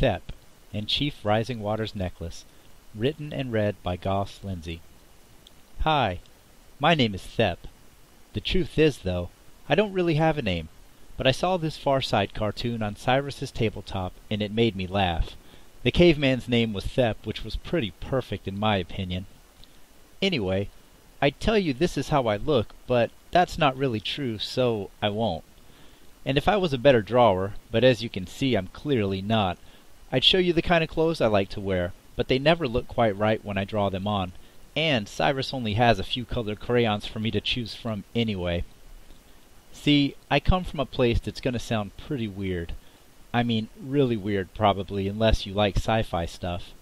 Thep and Chief Rising Water's Necklace, written and read by Goss Lindsay. Hi, my name is Thep. The truth is, though, I don't really have a name, but I saw this Far Side cartoon on Cyrus's tabletop and it made me laugh. The caveman's name was Thep, which was pretty perfect in my opinion. Anyway, I'd tell you this is how I look, but that's not really true, so I won't. And if I was a better drawer, but as you can see I'm clearly not, I'd show you the kind of clothes I like to wear, but they never look quite right when I draw them on, and Cyrus only has a few colored crayons for me to choose from anyway. See, I come from a place that's gonna sound pretty weird. I mean, really weird probably, unless you like sci-fi stuff.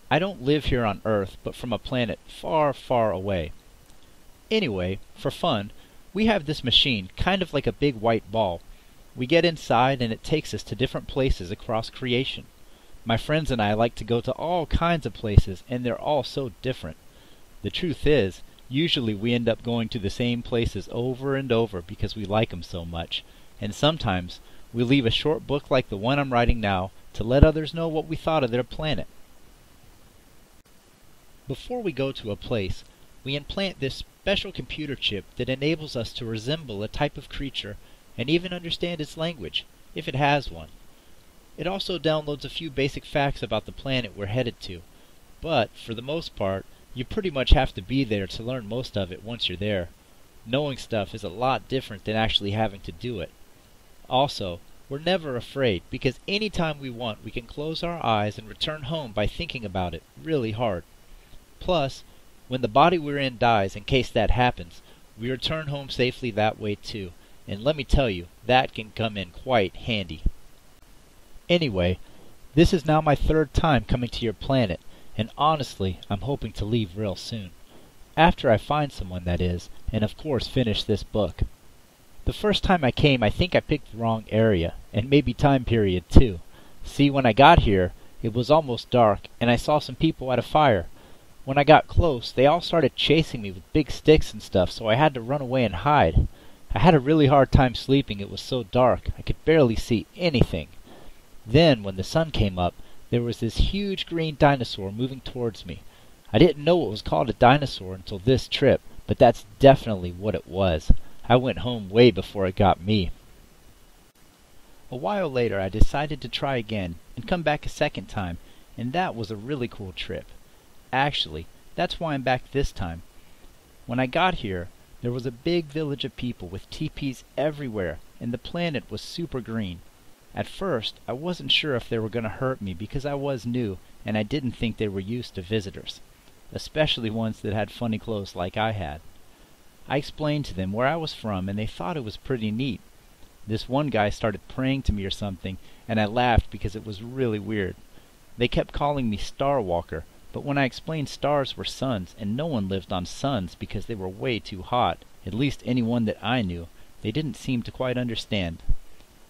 I don't live here on Earth, but from a planet far, far away. Anyway, for fun, we have this machine, kind of like a big white ball. We get inside and it takes us to different places across creation. My friends and I like to go to all kinds of places, and they're all so different. The truth is, usually we end up going to the same places over and over because we like them so much, and sometimes we leave a short book like the one I'm writing now to let others know what we thought of their planet. Before we go to a place, we implant this special computer chip that enables us to resemble a type of creature and even understand its language, if it has one. It also downloads a few basic facts about the planet we're headed to, but for the most part, you pretty much have to be there to learn most of it once you're there. Knowing stuff is a lot different than actually having to do it. Also, we're never afraid, because anytime we want, we can close our eyes and return home by thinking about it really hard. Plus, when the body we're in dies, in case that happens, we return home safely that way too, and let me tell you, that can come in quite handy. Anyway, this is now my third time coming to your planet, and honestly, I'm hoping to leave real soon. After I find someone, that is, and of course finish this book. The first time I came, I think I picked the wrong area, and maybe time period too. See, when I got here, it was almost dark, and I saw some people at a fire. When I got close, they all started chasing me with big sticks and stuff, so I had to run away and hide. I had a really hard time sleeping, it was so dark, I could barely see anything. Then, when the sun came up, there was this huge green dinosaur moving towards me. I didn't know it was called a dinosaur until this trip, but that's definitely what it was. I went home way before it got me. A while later, I decided to try again and come back a second time, and that was a really cool trip. Actually, that's why I'm back this time. When I got here, there was a big village of people with teepees everywhere, and the planet was super green. At first, I wasn't sure if they were going to hurt me because I was new, and I didn't think they were used to visitors, especially ones that had funny clothes like I had. I explained to them where I was from, and they thought it was pretty neat. This one guy started praying to me or something, and I laughed because it was really weird. They kept calling me Star Walker, but when I explained stars were suns, and no one lived on suns because they were way too hot, at least anyone that I knew, they didn't seem to quite understand.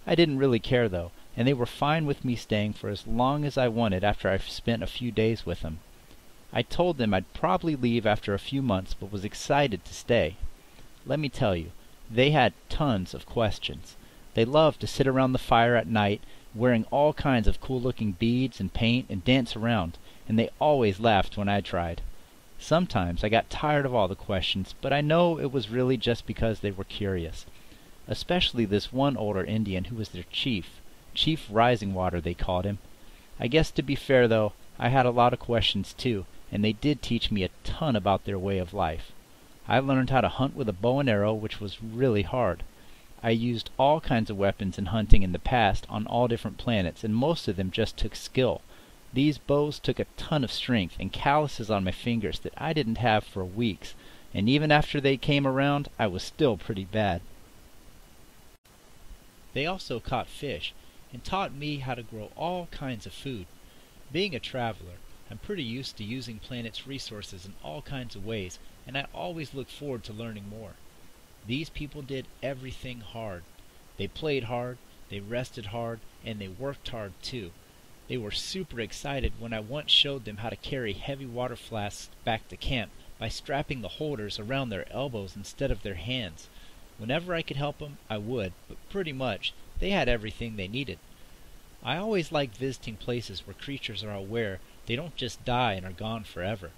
I didn't really care though, and they were fine with me staying for as long as I wanted after I spent a few days with them. I told them I'd probably leave after a few months, but was excited to stay. Let me tell you, they had tons of questions. They loved to sit around the fire at night, wearing all kinds of cool-looking beads and paint and dance around, and they always laughed when I tried. Sometimes I got tired of all the questions, but I know it was really just because they were curious. Especially this one older Indian who was their chief. Chief Rising Water, they called him. I guess to be fair, though, I had a lot of questions too, and they did teach me a ton about their way of life. I learned how to hunt with a bow and arrow, which was really hard. I used all kinds of weapons in hunting in the past on all different planets, and most of them just took skill. These bows took a ton of strength and calluses on my fingers that I didn't have for weeks, and even after they came around, I was still pretty bad. They also caught fish, and taught me how to grow all kinds of food. Being a traveler, I'm pretty used to using planet's resources in all kinds of ways, and I always look forward to learning more. These people did everything hard. They played hard, they rested hard, and they worked hard too. They were super excited when I once showed them how to carry heavy water flasks back to camp by strapping the holders around their elbows instead of their hands. Whenever I could help them, I would, but pretty much, they had everything they needed. I always like visiting places where creatures are aware they don't just die and are gone forever.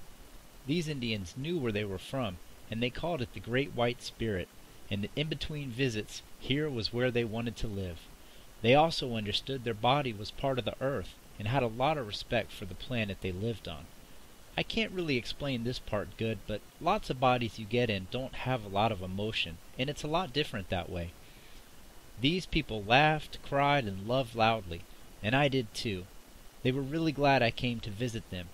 These Indians knew where they were from, and they called it the Great White Spirit, and in between visits, here was where they wanted to live. They also understood their body was part of the earth, and had a lot of respect for the planet they lived on. I can't really explain this part good, but lots of bodies you get in don't have a lot of emotion, and it's a lot different that way. These people laughed, cried, and loved loudly, and I did too. They were really glad I came to visit them.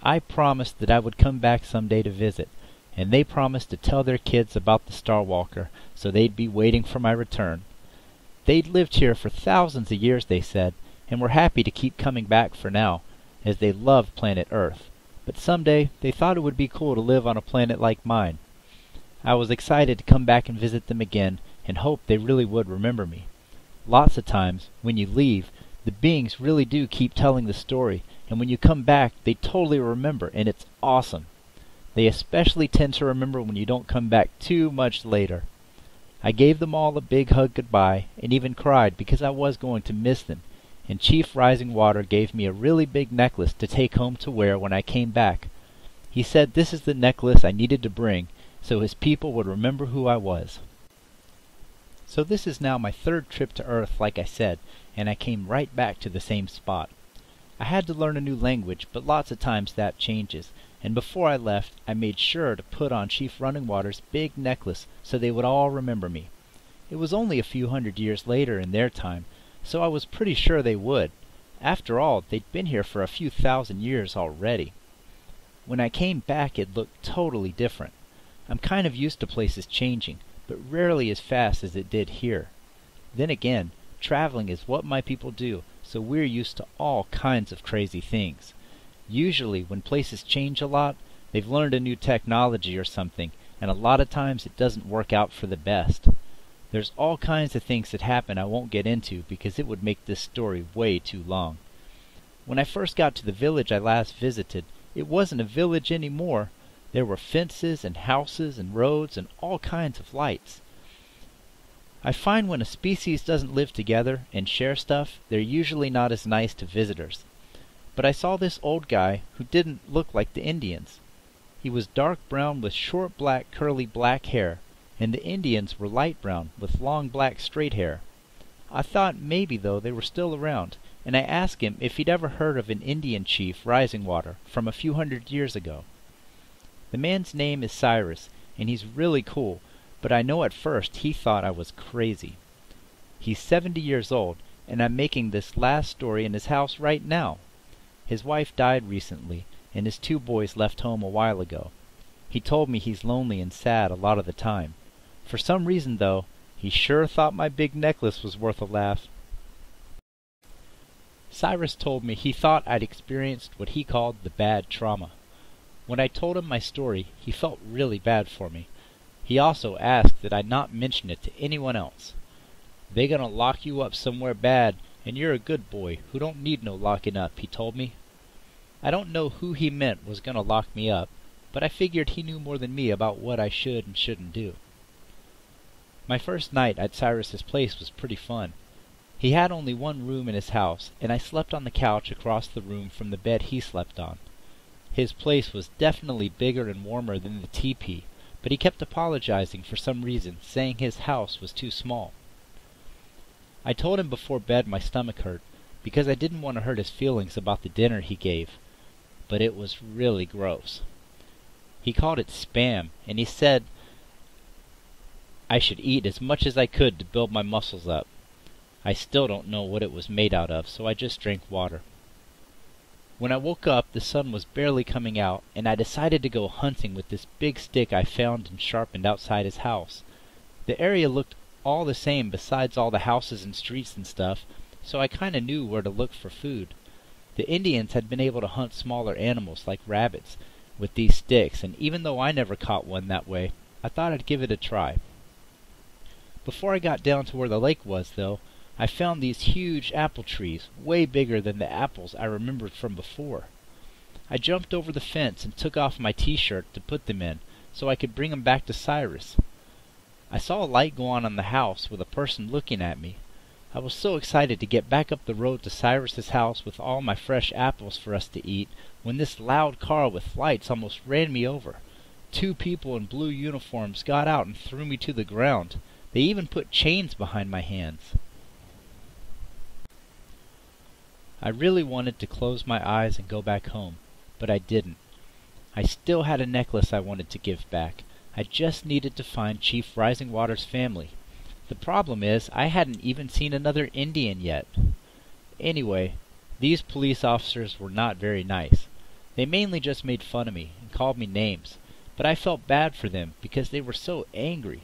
I promised that I would come back someday to visit, and they promised to tell their kids about the Starwalker, so they'd be waiting for my return. They'd lived here for thousands of years, they said, and were happy to keep coming back for now, as they loved planet Earth. But someday they thought it would be cool to live on a planet like mine. I was excited to come back and visit them again, and hoped they really would remember me. Lots of times, when you leave, the beings really do keep telling the story, and when you come back, they totally remember, and it's awesome. They especially tend to remember when you don't come back too much later. I gave them all a big hug goodbye, and even cried because I was going to miss them, and Chief Rising Water gave me a really big necklace to take home to wear when I came back. He said this is the necklace I needed to bring, so his people would remember who I was. So this is now my third trip to Earth, like I said, and I came right back to the same spot. I had to learn a new language, but lots of times that changes, and before I left, I made sure to put on Chief Running Water's big necklace so they would all remember me. It was only a few hundred years later in their time, so I was pretty sure they would. After all, they'd been here for a few thousand years already. When I came back, it looked totally different. I'm kind of used to places changing, but rarely as fast as it did here. Then again, traveling is what my people do, so we're used to all kinds of crazy things. Usually, when places change a lot, they've learned a new technology or something, and a lot of times it doesn't work out for the best. There's all kinds of things that happen I won't get into because it would make this story way too long. When I first got to the village I last visited, it wasn't a village anymore. There were fences and houses and roads and all kinds of lights. I find when a species doesn't live together and share stuff, they're usually not as nice to visitors. But I saw this old guy who didn't look like the Indians. He was dark brown with short black curly black hair, and the Indians were light brown with long black straight hair. I thought maybe, though, they were still around, and I asked him if he'd ever heard of an Indian chief, Rising Water, from a few hundred years ago. The man's name is Cyrus, and he's really cool, but I know at first he thought I was crazy. He's 70 years old, and I'm making this last story in his house right now. His wife died recently, and his 2 boys left home a while ago. He told me he's lonely and sad a lot of the time. For some reason, though, he sure thought my big necklace was worth a laugh. Cyrus told me he thought I'd experienced what he called the bad trauma. When I told him my story, he felt really bad for me. He also asked that I not mention it to anyone else. "They gonna lock you up somewhere bad, and you're a good boy who don't need no locking up," he told me. I don't know who he meant was gonna lock me up, but I figured he knew more than me about what I should and shouldn't do. My first night at Cyrus's place was pretty fun. He had only one room in his house, and I slept on the couch across the room from the bed he slept on. His place was definitely bigger and warmer than the teepee, but he kept apologizing for some reason, saying his house was too small. I told him before bed my stomach hurt, because I didn't want to hurt his feelings about the dinner he gave, but it was really gross. He called it spam, and he said I should eat as much as I could to build my muscles up. I still don't know what it was made out of, so I just drank water. When I woke up, the sun was barely coming out, and I decided to go hunting with this big stick I found and sharpened outside his house. The area looked all the same besides all the houses and streets and stuff, so I kinda knew where to look for food. The Indians had been able to hunt smaller animals like rabbits with these sticks, and even though I never caught one that way, I thought I'd give it a try. Before I got down to where the lake was, though, I found these huge apple trees, way bigger than the apples I remembered from before. I jumped over the fence and took off my t-shirt to put them in, so I could bring them back to Cyrus. I saw a light go on in the house with a person looking at me. I was so excited to get back up the road to Cyrus's house with all my fresh apples for us to eat when this loud car with lights almost ran me over. 2 people in blue uniforms got out and threw me to the ground. They even put chains behind my hands. I really wanted to close my eyes and go back home, but I didn't. I still had a necklace I wanted to give back. I just needed to find Chief Rising Water's family. The problem is, I hadn't even seen another Indian yet. Anyway, these police officers were not very nice. They mainly just made fun of me and called me names, but I felt bad for them because they were so angry.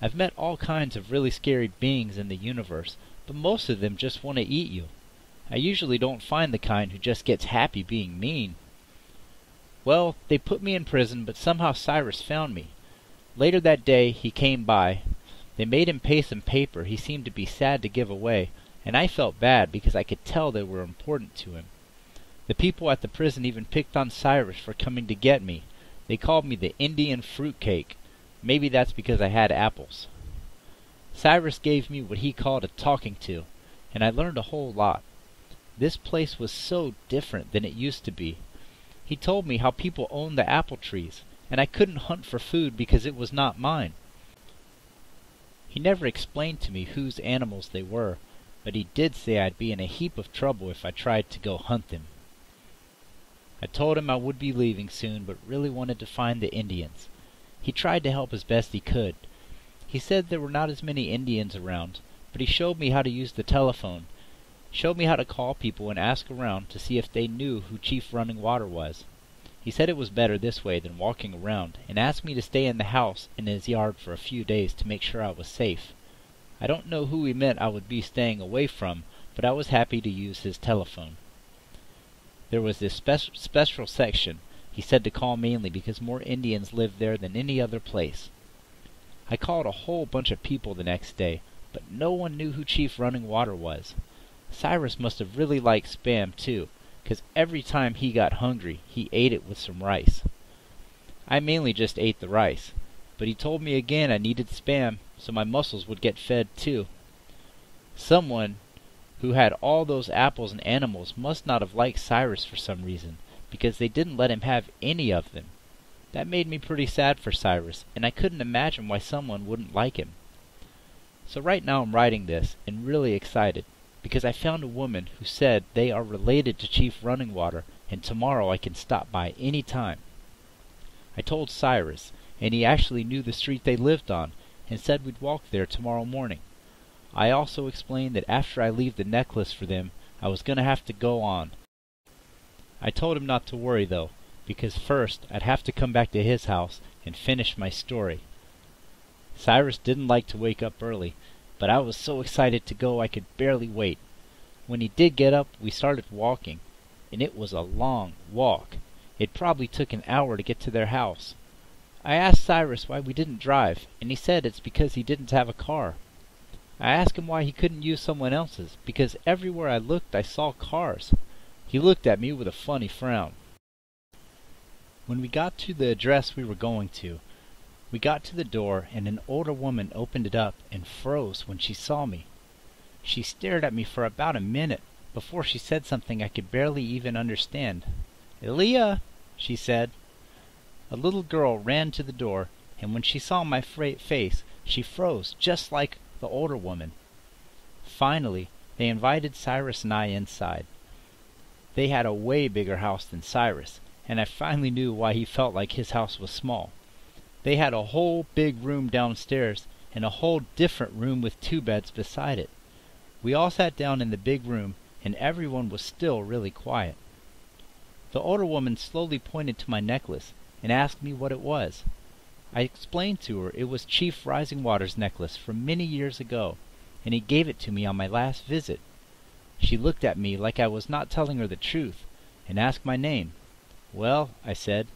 I've met all kinds of really scary beings in the universe, but most of them just want to eat you. I usually don't find the kind who just gets happy being mean. Well, they put me in prison, but somehow Cyrus found me. Later that day, he came by. They made him pay some paper he seemed to be sad to give away, and I felt bad because I could tell they were important to him. The people at the prison even picked on Cyrus for coming to get me. They called me the Indian fruitcake. Maybe that's because I had apples. Cyrus gave me what he called a talking to, and I learned a whole lot. This place was so different than it used to be. He told me how people owned the apple trees, and I couldn't hunt for food because it was not mine. He never explained to me whose animals they were, but he did say I'd be in a heap of trouble if I tried to go hunt them. I told him I would be leaving soon, but really wanted to find the Indians. He tried to help as best he could. He said there were not as many Indians around, but he showed me how to use the telephone, showed me how to call people and ask around to see if they knew who Chief Running Water was. He said it was better this way than walking around, and asked me to stay in the house in his yard for a few days to make sure I was safe. I don't know who he meant I would be staying away from, but I was happy to use his telephone. There was this special section he said to call mainly because more Indians lived there than any other place. I called a whole bunch of people the next day, but no one knew who Chief Running Water was. Cyrus must have really liked Spam too, because every time he got hungry, he ate it with some rice. I mainly just ate the rice, but he told me again I needed Spam so my muscles would get fed too. Someone who had all those apples and animals must not have liked Cyrus for some reason, because they didn't let him have any of them. That made me pretty sad for Cyrus, and I couldn't imagine why someone wouldn't like him. So right now I'm writing this, and really excited, because I found a woman who said they are related to Chief Running Water, and tomorrow I can stop by any time. I told Cyrus, and he actually knew the street they lived on, and said we'd walk there tomorrow morning. I also explained that after I leave the necklace for them, I was going to have to go on. I told him not to worry, though, because first I'd have to come back to his house and finish my story. Cyrus didn't like to wake up early, but I was so excited to go I could barely wait. When he did get up, we started walking, and it was a long walk. It probably took an hour to get to their house. I asked Cyrus why we didn't drive, and he said it's because he didn't have a car. I asked him why he couldn't use someone else's, because everywhere I looked I saw cars. He looked at me with a funny frown. When we got to the address we were going to, we got to the door, and an older woman opened it up and froze when she saw me. She stared at me for about a minute before she said something I could barely even understand. "Elia," she said. A little girl ran to the door, and when she saw my face, she froze just like the older woman. Finally, they invited Cyrus and I inside. They had a way bigger house than Cyrus, and I finally knew why he felt like his house was small. They had a whole big room downstairs and a whole different room with 2 beds beside it. We all sat down in the big room, and everyone was still really quiet. The older woman slowly pointed to my necklace and asked me what it was. I explained to her it was Chief Rising Water's necklace from many years ago, and he gave it to me on my last visit. She looked at me like I was not telling her the truth, and asked my name. "Well," I said,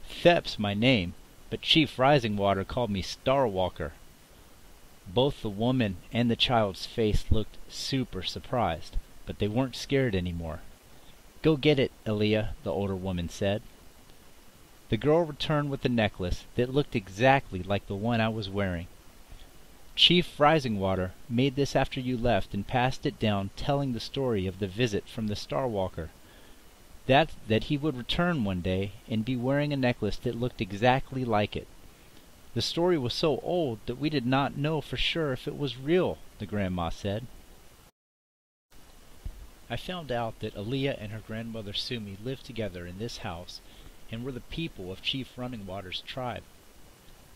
"Thep's my name, but Chief Rising Water called me Starwalker." Both the woman and the child's face looked super surprised, but they weren't scared anymore. "Go get it, Elia," the older woman said. The girl returned with the necklace that looked exactly like the one I was wearing. Chief Risingwater made this after you left and passed it down telling the story of the visit from the Starwalker. That he would return one day and be wearing a necklace that looked exactly like it. The story was so old that we did not know for sure if it was real, the grandma said. I found out that Aaliyah and her grandmother Sumi lived together in this house and were the people of Chief Runningwater's tribe.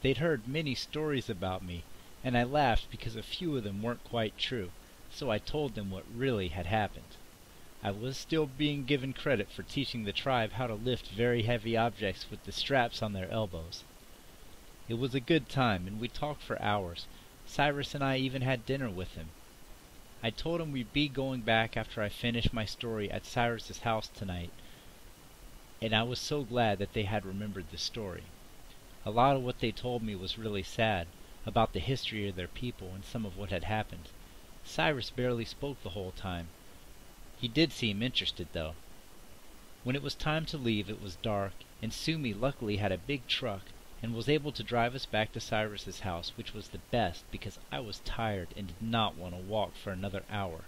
They'd heard many stories about me, and I laughed because a few of them weren't quite true, so I told them what really had happened. I was still being given credit for teaching the tribe how to lift very heavy objects with the straps on their elbows. It was a good time, and we talked for hours. Cyrus and I even had dinner with him. I told him we'd be going back after I finished my story at Cyrus's house tonight, and I was so glad that they had remembered the story. A lot of what they told me was really sad, about the history of their people and some of what had happened. Cyrus barely spoke the whole time. He did seem interested, though. When it was time to leave, it was dark, and Sumi luckily had a big truck and was able to drive us back to Cyrus's house, which was the best because I was tired and did not want to walk for another hour.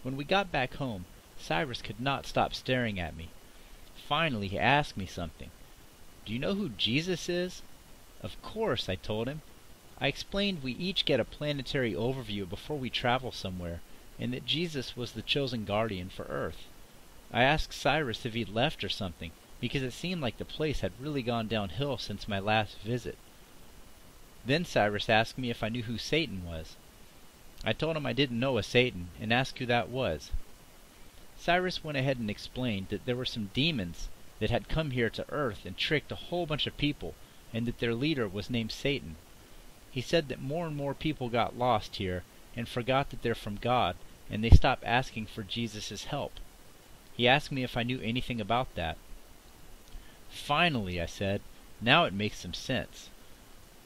When we got back home, Cyrus could not stop staring at me. Finally, he asked me something. "Do you know who Jesus is?" "Of course," I told him. I explained we each get a planetary overview before we travel somewhere, and that Jesus was the chosen guardian for Earth. I asked Cyrus if he'd left or something, because it seemed like the place had really gone downhill since my last visit. Then Cyrus asked me if I knew who Satan was. I told him I didn't know a Satan, and asked who that was. Cyrus went ahead and explained that there were some demons that had come here to Earth and tricked a whole bunch of people, and that their leader was named Satan. He said that more and more people got lost here and forgot that they're from God, and they stopped asking for Jesus' help. He asked me if I knew anything about that. "Finally," I said, "now it makes some sense.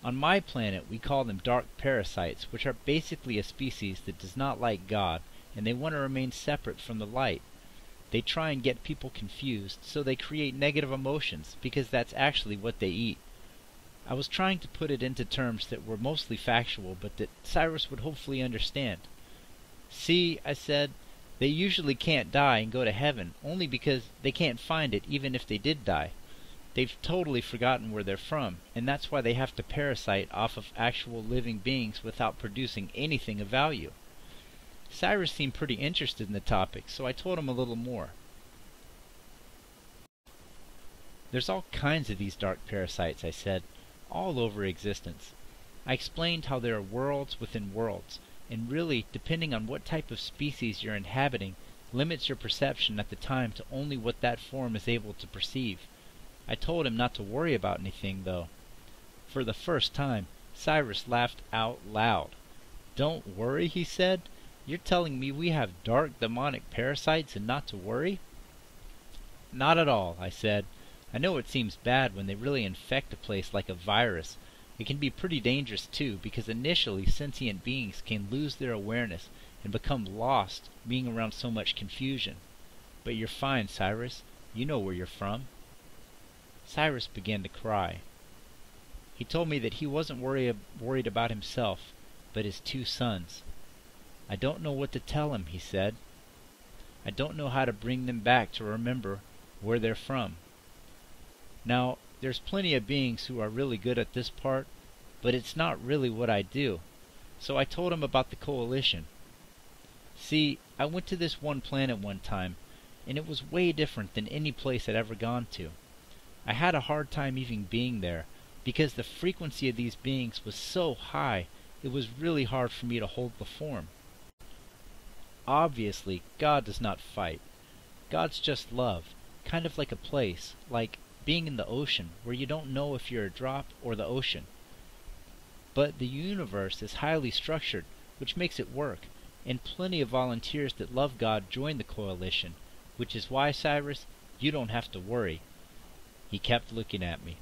On my planet we call them dark parasites, which are basically a species that does not like God, and they want to remain separate from the light. They try and get people confused, so they create negative emotions, because that's actually what they eat." I was trying to put it into terms that were mostly factual, but that Cyrus would hopefully understand. "See," I said, "they usually can't die and go to heaven, only because they can't find it even if they did die. They've totally forgotten where they're from, and that's why they have to parasite off of actual living beings without producing anything of value." Cyrus seemed pretty interested in the topic, so I told him a little more. "There's all kinds of these dark parasites," I said, "all over existence. I explained how there are worlds within worlds, and really, depending on what type of species you're inhabiting, limits your perception at the time to only what that form is able to perceive. I told him not to worry about anything, though. For the first time, Cyrus laughed out loud. "Don't worry," he said. "You're telling me we have dark demonic parasites and not to worry?" "Not at all," I said. "I know it seems bad when they really infect a place like a virus. It can be pretty dangerous too, because initially sentient beings can lose their awareness and become lost being around so much confusion. But you're fine, Cyrus. You know where you're from." Cyrus began to cry. He told me that he wasn't worried about himself, but his 2 sons. "I don't know what to tell him," he said. "I don't know how to bring them back to remember where they're from. Now, there's plenty of beings who are really good at this part, but it's not really what I do." So I told him about the coalition. "See, I went to this one planet one time, and it was way different than any place I'd ever gone to. I had a hard time even being there, because the frequency of these beings was so high, it was really hard for me to hold the form. Obviously, God does not fight. God's just love, kind of like a place, like being in the ocean, where you don't know if you're a drop or the ocean. But the universe is highly structured, which makes it work, and plenty of volunteers that love God join the coalition, which is why, Cyrus, you don't have to worry." He kept looking at me.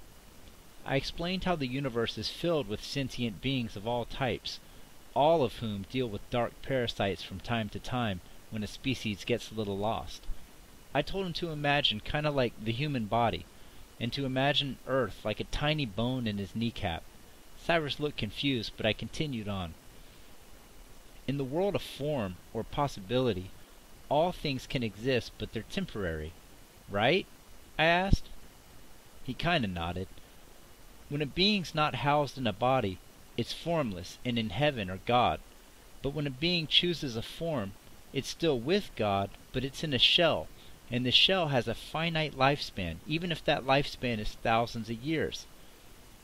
I explained how the universe is filled with sentient beings of all types, all of whom deal with dark parasites from time to time when a species gets a little lost. I told him to imagine kind of like the human body, and to imagine Earth like a tiny bone in his kneecap. Cyrus looked confused, but I continued on. In the world of form, or possibility, all things can exist, but they're temporary. Right? I asked. He kinda nodded. When a being's not housed in a body, it's formless and in heaven or God. But when a being chooses a form, it's still with God, but it's in a shell, and the shell has a finite lifespan, even if that lifespan is thousands of years.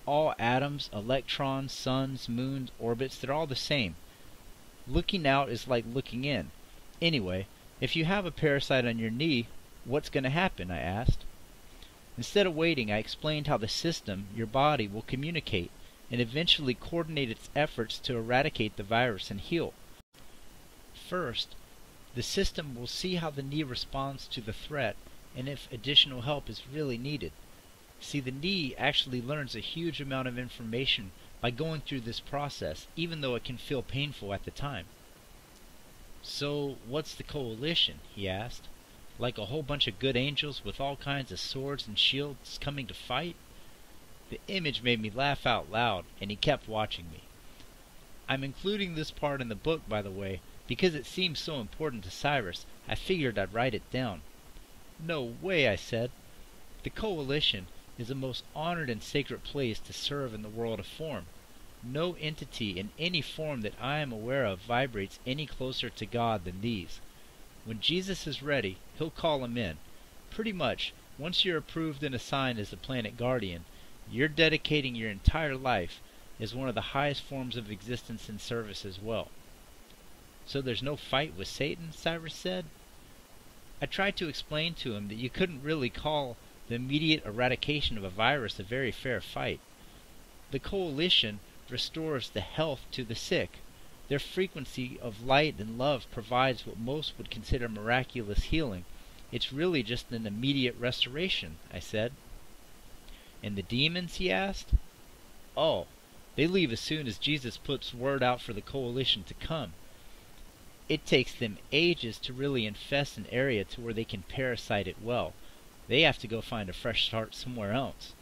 All atoms, electrons, suns, moons, orbits, they're all the same. Looking out is like looking in. Anyway, if you have a parasite on your knee, what's going to happen? I asked. Instead of waiting, I explained how the system, your body, will communicate and eventually coordinate its efforts to eradicate the virus and heal. First, the system will see how the knee responds to the threat and if additional help is really needed. See, the knee actually learns a huge amount of information by going through this process, even though it can feel painful at the time. So, what's the coalition? He asked. Like a whole bunch of good angels with all kinds of swords and shields coming to fight? The image made me laugh out loud, and he kept watching me. I'm including this part in the book, by the way, because it seems so important to Cyrus. I figured I'd write it down. No way, I said. The coalition is the most honored and sacred place to serve in the world of form. No entity in any form that I am aware of vibrates any closer to God than these. When Jesus is ready, he'll call him in. Pretty much, once you're approved and assigned as the planet guardian, you're dedicating your entire life as one of the highest forms of existence and service as well. So there's no fight with Satan? Cyrus said. I tried to explain to him that you couldn't really call the immediate eradication of a virus a very fair fight. The coalition restores the health to the sick. Their frequency of light and love provides what most would consider miraculous healing. It's really just an immediate restoration, I said. And the demons? He asked. Oh, they leave as soon as Jesus puts word out for the coalition to come. It takes them ages to really infest an area to where they can parasite it well. They have to go find a fresh start somewhere else.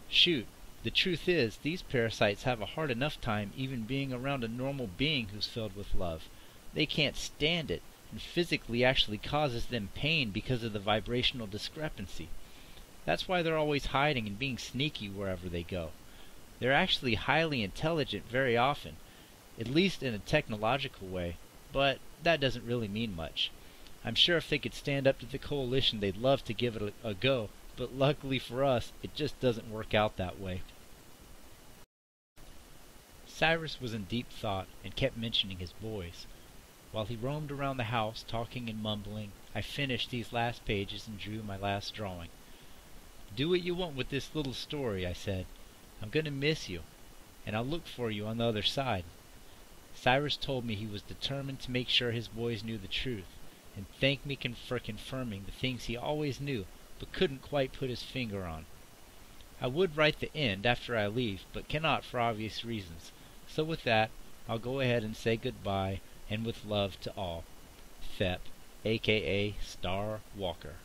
Shoot, the truth is, these parasites have a hard enough time even being around a normal being who's filled with love. They can't stand it, and physically actually causes them pain because of the vibrational discrepancy. That's why they're always hiding and being sneaky wherever they go. They're actually highly intelligent very often, at least in a technological way, but that doesn't really mean much. I'm sure if they could stand up to the coalition, they'd love to give it a go, but luckily for us, it just doesn't work out that way. Cyrus was in deep thought and kept mentioning his boys. While he roamed around the house, talking and mumbling, I finished these last pages and drew my last drawing. Do what you want with this little story, I said. I'm going to miss you, and I'll look for you on the other side. Cyrus told me he was determined to make sure his boys knew the truth, and thanked me for confirming the things he always knew, but couldn't quite put his finger on. I would write the end after I leave, but cannot for obvious reasons. So with that, I'll go ahead and say goodbye, and with love to all. Thep, a.k.a. Star Walker.